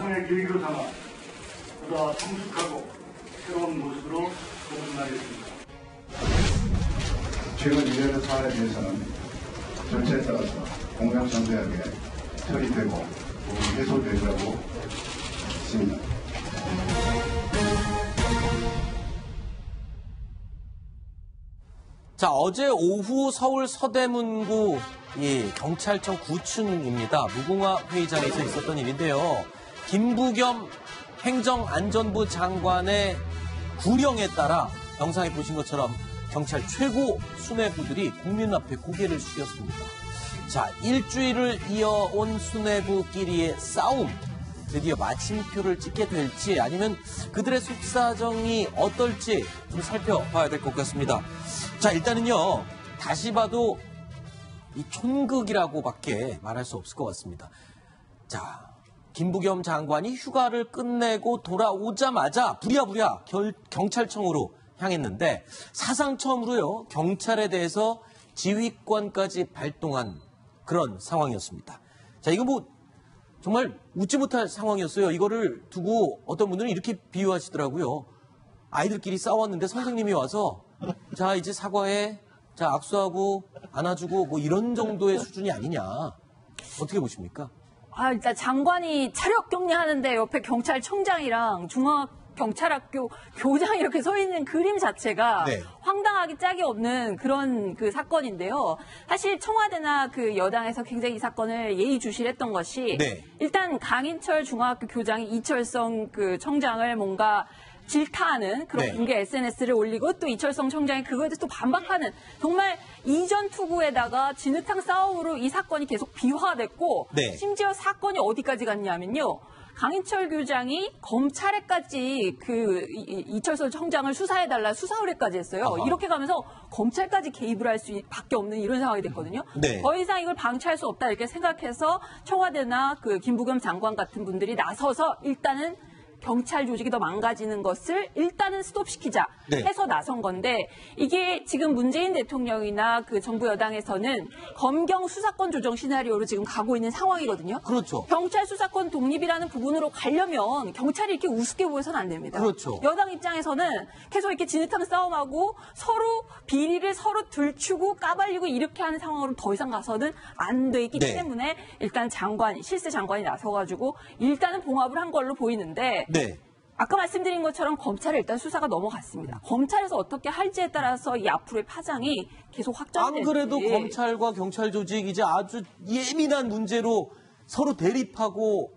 향의 계기로 삼아 보다 성숙하고 새로운 모습으로 거듭나겠습니다. 최근 이래의 사안에 대해서는 절차에 따라서 공명정대하게 처리되고 해소되리라고 믿습니다. 자, 어제 오후 서울 서대문구 경찰청 구층입니다. 무궁화 회의장에서 있었던 일인데요. 김부겸 행정안전부 장관의 구령에 따라 영상에 보신 것처럼 경찰 최고 수뇌부들이 국민 앞에 고개를 숙였습니다. 자, 일주일을 이어온 수뇌부끼리의 싸움. 드디어 마침표를 찍게 될지 아니면 그들의 속사정이 어떨지 좀 살펴봐야 될 것 같습니다. 자, 일단은요, 다시 봐도 이 촌극이라고밖에 말할 수 없을 것 같습니다. 자, 김부겸 장관이 휴가를 끝내고 돌아오자마자 부랴부랴 경찰청으로 향했는데 사상 처음으로요, 경찰에 대해서 지휘권까지 발동한 그런 상황이었습니다. 자, 이거 뭐 정말 웃지 못할 상황이었어요. 이거를 두고 어떤 분들은 이렇게 비유하시더라고요. 아이들끼리 싸웠는데 선생님이 와서 자, 이제 사과해. 자, 악수하고 안아주고 뭐 이런 정도의 수준이 아니냐. 어떻게 보십니까? 일단 장관이 차력 격리하는데 옆에 경찰청장이랑 중앙경찰학교 교장이 이렇게 서 있는 그림 자체가 네. 황당하기 짝이 없는 그런 그 사건인데요. 사실 청와대나 그 여당에서 굉장히 이 사건을 예의주시했던 것이 네. 일단 강인철 중앙학교 교장이 이철성 그 청장을 뭔가 질타하는 그런 네. 공개 SNS를 올리고 또 이철성 청장이 그거에 대해서 또 반박하는 정말 이전 투구에다가 진흙탕 싸움으로 이 사건이 계속 비화됐고 네. 심지어 사건이 어디까지 갔냐면요. 강인철 교장이 검찰에까지 그 이철성 청장을 수사해달라 수사 의뢰까지 했어요. 아하. 이렇게 가면서 검찰까지 개입을 할 수밖에 없는 이런 상황이 됐거든요. 네. 더 이상 이걸 방치할 수 없다 이렇게 생각해서 청와대나 그 김부겸 장관 같은 분들이 나서서 일단은 경찰 조직이 더 망가지는 것을 일단은 스톱시키자 네. 해서 나선 건데 이게 지금 문재인 대통령이나 그 정부 여당에서는 검경 수사권 조정 시나리오로 지금 가고 있는 상황이거든요. 그렇죠. 경찰 수사권 독립이라는 부분으로 가려면 경찰이 이렇게 우습게 보여서는 안 됩니다. 그렇죠. 여당 입장에서는 계속 이렇게 진흙탕 싸움하고 서로 비리를 서로 들추고 까발리고 이렇게 하는 상황으로 더 이상 가서는 안 되기 네. 때문에 일단 실세 장관이 나서가지고 일단은 봉합을 한 걸로 보이는데 네. 아까 말씀드린 것처럼 검찰에 일단 수사가 넘어갔습니다. 검찰에서 어떻게 할지에 따라서 이 앞으로의 파장이 계속 확장될지. 안 그래도 검찰과 경찰 조직 이제 아주 예민한 문제로 서로 대립하고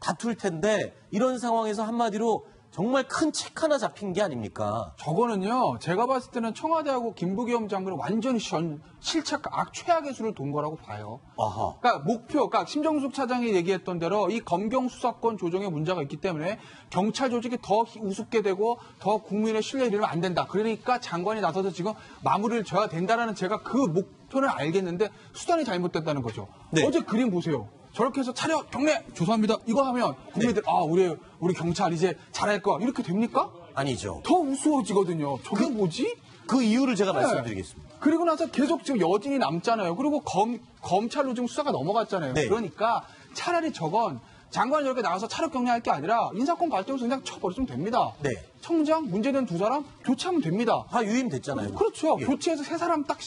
다툴 텐데 이런 상황에서 한마디로 정말 큰 책 하나 잡힌 게 아닙니까? 저거는요, 제가 봤을 때는 청와대하고 김부겸 장관은 완전히 실책 최악의 수를 돈 거라고 봐요. 아하. 그러니까 심정숙 차장이 얘기했던 대로 이 검경 수사권 조정에 문제가 있기 때문에 경찰 조직이 더 우습게 되고 더 국민의 신뢰를 잃으면 안 된다. 그러니까 장관이 나서서 지금 마무리를 져야 된다라는 제가 그 목표는 알겠는데 수단이 잘못됐다는 거죠. 네. 어제 그림 보세요. 저렇게 해서 차렷 경례 죄송합니다. 이거 하면 국민들 우리 경찰 이제 잘할 거야 이렇게 됩니까? 아니죠. 더 우스워지거든요. 저게 뭐지? 그 이유를 제가 네. 말씀드리겠습니다. 그리고 나서 계속 지금 여진이 남잖아요. 그리고 검찰로 지금 수사가 넘어갔잖아요. 네. 그러니까 차라리 저건 장관이 저렇게 나와서 차력 격리할 게 아니라 인사권 발동해서 그냥 쳐버렸으면 됩니다. 네. 청장 문제된 두 사람 교체하면 됩니다. 다 유임됐잖아요. 그렇죠. 예. 교체해서 세 사람 딱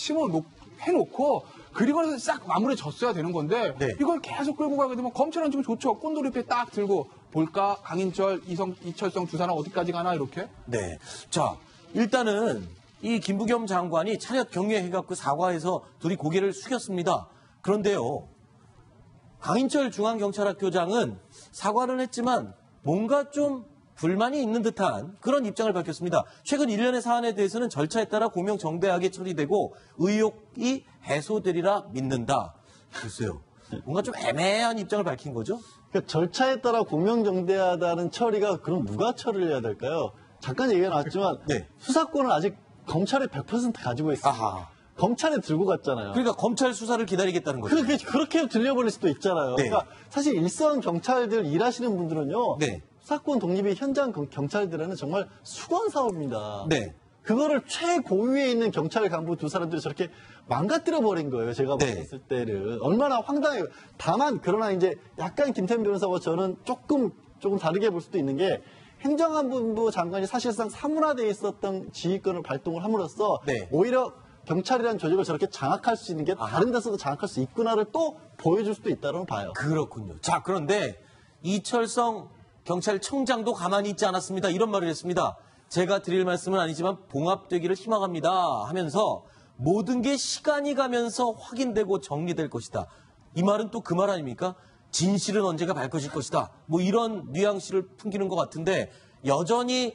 해놓고 그리고 나서 싹 마무리 졌어야 되는 건데 네. 이걸 계속 끌고 가게 되면 검찰은 지금 좋죠. 꼰돌이패 딱 들고 볼까? 강인철, 이철성 두 사람 어디까지 가나 이렇게? 네. 자, 일단은 이 김부겸 장관이 차렷 경례해갖고 사과해서 둘이 고개를 숙였습니다. 그런데요, 강인철 중앙경찰학교장은 사과는 했지만 뭔가 좀 불만이 있는 듯한 그런 입장을 밝혔습니다. 최근 일련의 사안에 대해서는 절차에 따라 고명정대하게 처리되고 의혹이 해소되리라 믿는다. 글쎄요. 뭔가 좀 애매한 입장을 밝힌 거죠? 그러니까 절차에 따라 공명정대하다는 처리가 그럼 누가 처리를 해야 될까요? 잠깐 얘기가 나왔지만 네. 수사권을 아직 검찰이 100% 가지고 있어요. 아하. 검찰에 들고 갔잖아요. 그러니까 검찰 수사를 기다리겠다는 거죠. 그렇게 들려버릴 수도 있잖아요. 네. 그러니까 사실 일선 경찰들 일하시는 분들은요. 네. 수사권 독립이 현장 경찰들에는 정말 수건 사업입니다. 네. 그거를 최고위에 있는 경찰 간부 두 사람들이 저렇게 망가뜨려 버린 거예요. 제가 네. 봤을 때는 얼마나 황당해요. 다만 그러나 이제 약간 김태현 변호사와 저는 조금 조금 다르게 볼 수도 있는 게 행정안전부 장관이 사실상 사문화되어 있었던 지휘권을 발동을 함으로써 네. 오히려 경찰이라는 조직을 저렇게 장악할 수 있는 게 다른 데서도 장악할 수 있구나를 또 보여줄 수도 있다고 봐요. 그렇군요. 자, 그런데 이철성 경찰청장도 가만히 있지 않았습니다. 이런 말을 했습니다. 제가 드릴 말씀은 아니지만 봉합되기를 희망합니다 하면서 모든 게 시간이 가면서 확인되고 정리될 것이다. 이 말은 또 그 말 아닙니까? 진실은 언제가 밝혀질 것이다. 뭐 이런 뉘앙스를 풍기는 것 같은데 여전히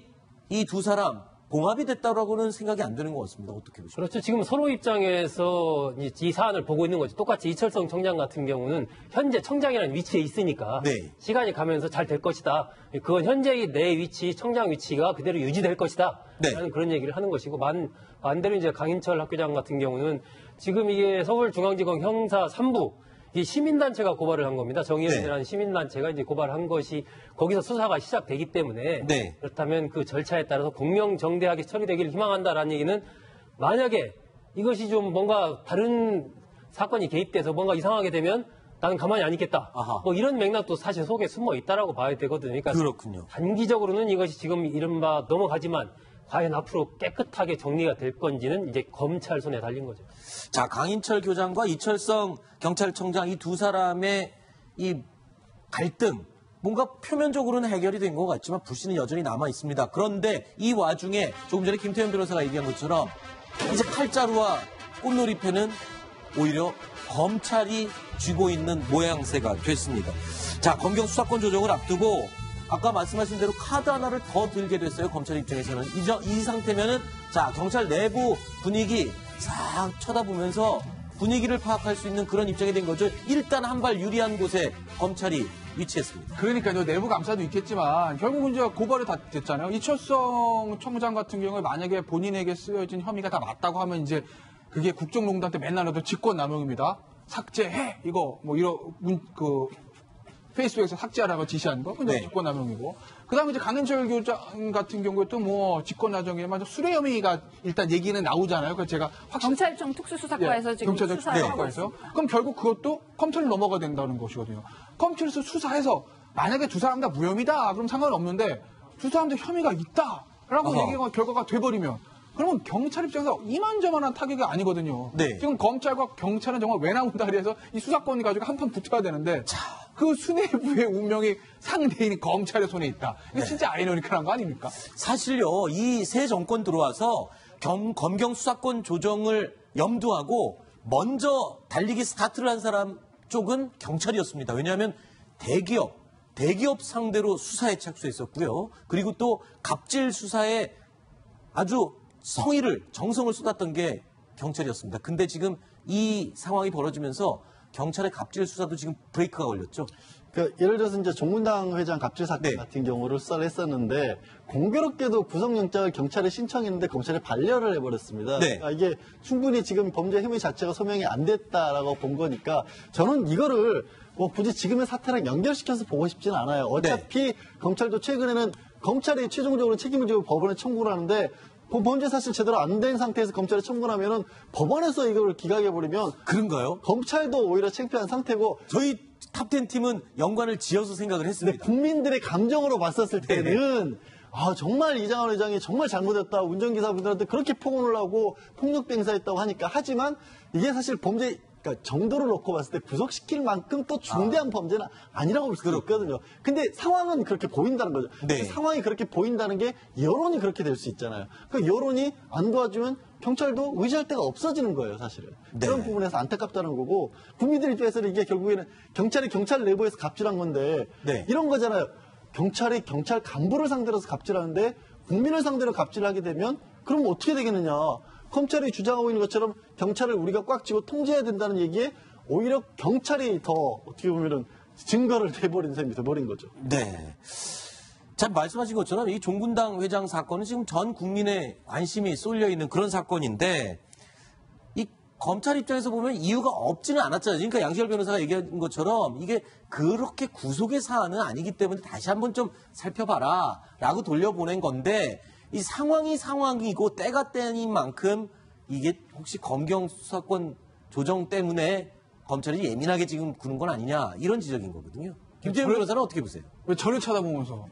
이 두 사람 봉합이 됐다고는 생각이 안 되는 것 같습니다. 어떻게 보십니까? 그렇죠. 지금 서로 입장에서 이 사안을 보고 있는 거죠. 똑같이 이철성 청장 같은 경우는 현재 청장이라는 위치에 있으니까 네. 시간이 가면서 잘 될 것이다. 그건 현재의 내 위치, 청장 위치가 그대로 유지될 것이다. 네. 라는 그런 얘기를 하는 것이고 반대로 이제 강인철 학교장 같은 경우는 지금 이게 서울중앙지검 형사 3부 이 시민단체가 고발을 한 겁니다. 정의연대라는 시민단체가 이제 고발한 것이 거기서 수사가 시작되기 때문에 네. 그렇다면 그 절차에 따라서 공명정대하게 처리되기를 희망한다라는 얘기는 만약에 이것이 좀 뭔가 다른 사건이 개입돼서 뭔가 이상하게 되면 나는 가만히 안 있겠다. 아하. 뭐 이런 맥락도 사실 속에 숨어 있다라고 봐야 되거든요. 그러니까 그렇군요. 단기적으로는 이것이 지금 이른바 넘어가지만 과연 앞으로 깨끗하게 정리가 될 건지는 이제 검찰 손에 달린 거죠. 자, 강인철 교장과 이철성 경찰청장 이 두 사람의 이 갈등 뭔가 표면적으로는 해결이 된 것 같지만 불씨는 여전히 남아 있습니다. 그런데 이 와중에 조금 전에 김태현 변호사가 얘기한 것처럼 이제 칼자루와 꽃놀이패는 오히려 검찰이 쥐고 있는 모양새가 됐습니다. 자, 검경 수사권 조정을 앞두고 아까 말씀하신 대로 카드 하나를 더 들게 됐어요. 검찰 입장에서는. 이 상태면은 자, 경찰 내부 분위기 싹 쳐다보면서 분위기를 파악할 수 있는 그런 입장이 된 거죠. 일단 한 발 유리한 곳에 검찰이 위치했습니다. 그러니까요. 내부 감사도 있겠지만 결국은 이제 고발이 다 됐잖아요. 이철성 청장 같은 경우에 만약에 본인에게 쓰여진 혐의가 다 맞다고 하면 이제 그게 국정농단 때 맨날 하던 직권남용입니다. 삭제해 이거 뭐 이런 페이스북에서 삭제하라고 지시한 거, 근데 네. 직권남용이고. 그다음에 이제 강인철 교장 같은 경우에 또 뭐 직권남용에만 수뢰 혐의가 일단 얘기는 나오잖아요. 그래서 제가 경찰청 특수수사과에서 지금 경찰청 수사를 하고 특수수사과에서 있습니다. 그럼 결국 그것도 컴퓨터로 넘어가야 된다는 것이거든요. 컴퓨터에서 수사해서 만약에 두 사람 다 무혐의다, 그럼 상관없는데 두 사람도 혐의가 있다라고 어허. 얘기가 결과가 돼버리면. 그러면 경찰 입장에서 이만저만한 타격이 아니거든요. 네. 지금 검찰과 경찰은 정말 외나무다리에서 이 수사권 가지고 한판 붙어야 되는데 그 수뇌부의 운명이 상대인 검찰의 손에 있다. 이게 진짜 아이러니컬한 거 아닙니까? 사실요, 이 새 정권 들어와서 검경 수사권 조정을 염두하고 먼저 달리기 스타트를 한 사람 쪽은 경찰이었습니다. 왜냐하면 대기업 상대로 수사에 착수했었고요. 그리고 또 갑질 수사에 아주 정성을 쏟았던 게 경찰이었습니다. 근데 지금 이 상황이 벌어지면서 경찰의 갑질 수사도 지금 브레이크가 걸렸죠. 예를 들어서 이제 종군당 회장 갑질 사건 네. 같은 경우를 수사를 했었는데 공교롭게도 구속영장을 경찰에 신청했는데 검찰이 반려를 해버렸습니다. 네. 그러니까 이게 충분히 지금 범죄 혐의 자체가 소명이 안 됐다라고 본 거니까 저는 이거를 뭐 굳이 지금의 사태랑 연결시켜서 보고 싶지는 않아요. 어차피 검찰도 최근에는 검찰이 최종적으로 책임을 지고 법원에 청구를 하는데 범죄 사실 제대로 안 된 상태에서 검찰에 청구를 하면은 법원에서 이걸 기각해버리면 그런가요? 검찰도 오히려 창피한 상태고 저희 탑10 팀은 연관을 지어서 생각을 근데 했습니다. 국민들의 감정으로 봤었을 때는 정말 이장환 회장이 정말 잘못했다. 운전기사분들한테 그렇게 폭언을 하고 폭력도 행사했다고 하니까. 하지만 이게 사실 범죄 그러니까 정도를 놓고 봤을 때 구속시킬 만큼 또 중대한 범죄는 아니라고 볼 수도 있거든요. 근데 상황은 그렇게 보인다는 거죠. 네. 그 상황이 그렇게 보인다는 게 여론이 그렇게 될 수 있잖아요. 그 여론이 안 도와주면 경찰도 의지할 데가 없어지는 거예요, 사실은. 네. 그런 부분에서 안타깝다는 거고 국민들 입장에서는 이게 결국에는 경찰이 경찰 내부에서 갑질한 건데 네. 이런 거잖아요. 경찰이 경찰 간부를 상대로 해서 갑질하는데 국민을 상대로 갑질을 하게 되면 그럼 어떻게 되겠느냐. 검찰이 주장하고 있는 것처럼 경찰을 우리가 꽉 쥐고 통제해야 된다는 얘기에 오히려 경찰이 더 어떻게 보면은 증거를 내버린 셈이 돼버린 거죠. 네. 참 말씀하신 것처럼 이 종군당 회장 사건은 지금 전 국민의 관심이 쏠려 있는 그런 사건인데 이 검찰 입장에서 보면 이유가 없지는 않았잖아요. 그러니까 양시열 변호사가 얘기한 것처럼 이게 그렇게 구속의 사안은 아니기 때문에 다시 한번 좀 살펴봐라 라고 돌려보낸 건데 이 상황이 상황이고 때가 때인 만큼 이게 혹시 검경 수사권 조정 때문에 검찰이 예민하게 지금 구는 건 아니냐 이런 지적인 거거든요. 김재현 변호사는 어떻게 보세요? 왜 저를 쳐다보면서.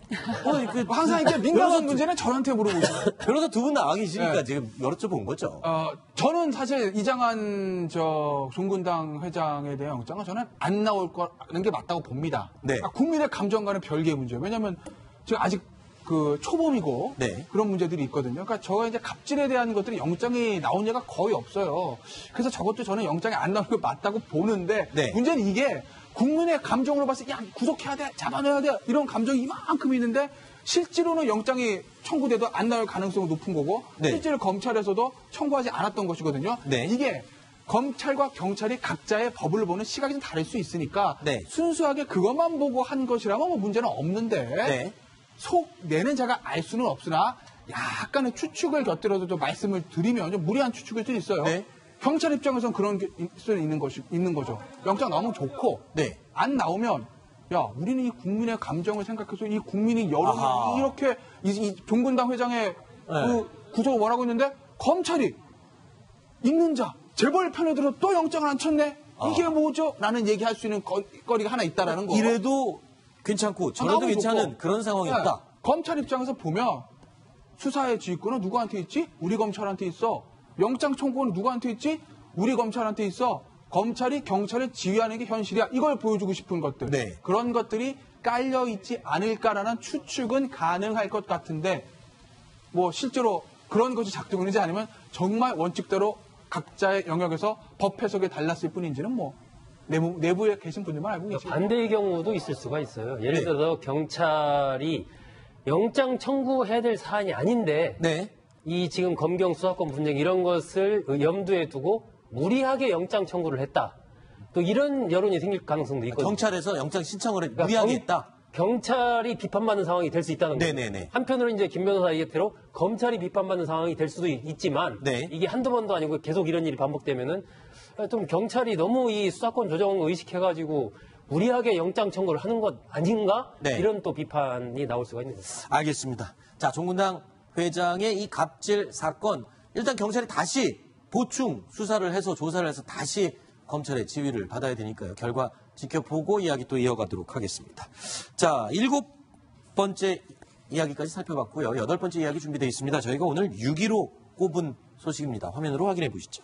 그, 항상 이렇게 민감한 문제는 저한테 물어보시죠. 변호사 두 분 나와 계시니까 네. 지금 여쭤본 거죠. 저는 사실 이장한 종군당 회장에 대한 영장은 저는 안 나올 거라는 게 맞다고 봅니다. 네. 국민의 감정과는 별개의 문제예요. 왜냐하면 지금 아직 그 초범이고 네. 그런 문제들이 있거든요. 그러니까 저가 이제 갑질에 대한 것들이 영장이 나온 예가 거의 없어요. 그래서 저것도 저는 영장이 안 나오는 게 맞다고 보는데 네. 문제는 이게 국민의 감정으로 봤을 때 야, 구속해야 돼, 잡아내야 돼 이런 감정이 이만큼 있는데 실제로는 영장이 청구돼도 안 나올 가능성이 높은 거고 네. 실제로 검찰에서도 청구하지 않았던 것이거든요. 네. 이게 검찰과 경찰이 각자의 법을 보는 시각이 좀 다를 수 있으니까 네. 순수하게 그것만 보고 한 것이라면 뭐 문제는 없는데 네. 속 내는 자가 알 수는 없으나 약간의 추측을 곁들여서 좀 말씀을 드리면 좀 무리한 추측일 수도 있어요. 네. 경찰 입장에서는 그런 게 있는 거죠. 영장 나오면 좋고 네. 안 나오면 야 우리는 이 국민의 감정을 생각해서 이 국민이 여론을 아하. 이렇게 이 종군당 회장의 그 구속을 원하고 있는데 검찰이 있는 자 재벌 편에 들어 또 영장을 안 쳤네. 이게 뭐죠? 라는 얘기할 수 있는 거리가 하나 있다라는 거. 이래도 괜찮고 저래도 나오면 괜찮은 좋고. 그런 상황이 네. 있다. 검찰 입장에서 보면 수사의 지휘권은 누구한테 있지? 우리 검찰한테 있어. 영장 청구는 누구한테 있지? 우리 검찰한테 있어. 검찰이 경찰을 지휘하는 게 현실이야. 이걸 보여주고 싶은 것들. 네. 그런 것들이 깔려 있지 않을까라는 추측은 가능할 것 같은데 뭐 실제로 그런 것이 작동하는지 아니면 정말 원칙대로 각자의 영역에서 법 해석이 달랐을 뿐인지는 뭐 내부에 계신 분들만 알고 계시죠. 반대의 경우도 있을 수가 있어요. 예를 네. 들어서 경찰이 영장 청구해야 될 사안이 아닌데 네. 이 지금 검경 수사권 분쟁 이런 것을 염두에 두고 무리하게 영장 청구를 했다. 또 이런 여론이 생길 가능성도 있거든요. 경찰에서 영장 신청을 그러니까 무리하게 했다. 경찰이 비판받는 상황이 될 수 있다는 거죠. 네네네. 한편으로 이제 김 변호사 얘기대로 검찰이 비판받는 상황이 될 수도 있지만 네. 이게 한두 번도 아니고 계속 이런 일이 반복되면은 좀 경찰이 너무 이 수사권 조정을 의식해가지고 무리하게 영장 청구를 하는 것 아닌가? 네. 이런 또 비판이 나올 수가 있는 거죠. 알겠습니다. 자, 종군당 회장의 이 갑질 사건 일단 경찰이 다시 보충 수사를 해서 조사를 해서 다시 검찰의 지휘를 받아야 되니까요. 결과 지켜보고 이야기 또 이어가도록 하겠습니다. 자, 7번째 이야기까지 살펴봤고요. 8번째 이야기 준비되어 있습니다. 저희가 오늘 6위로 꼽은 소식입니다. 화면으로 확인해 보시죠.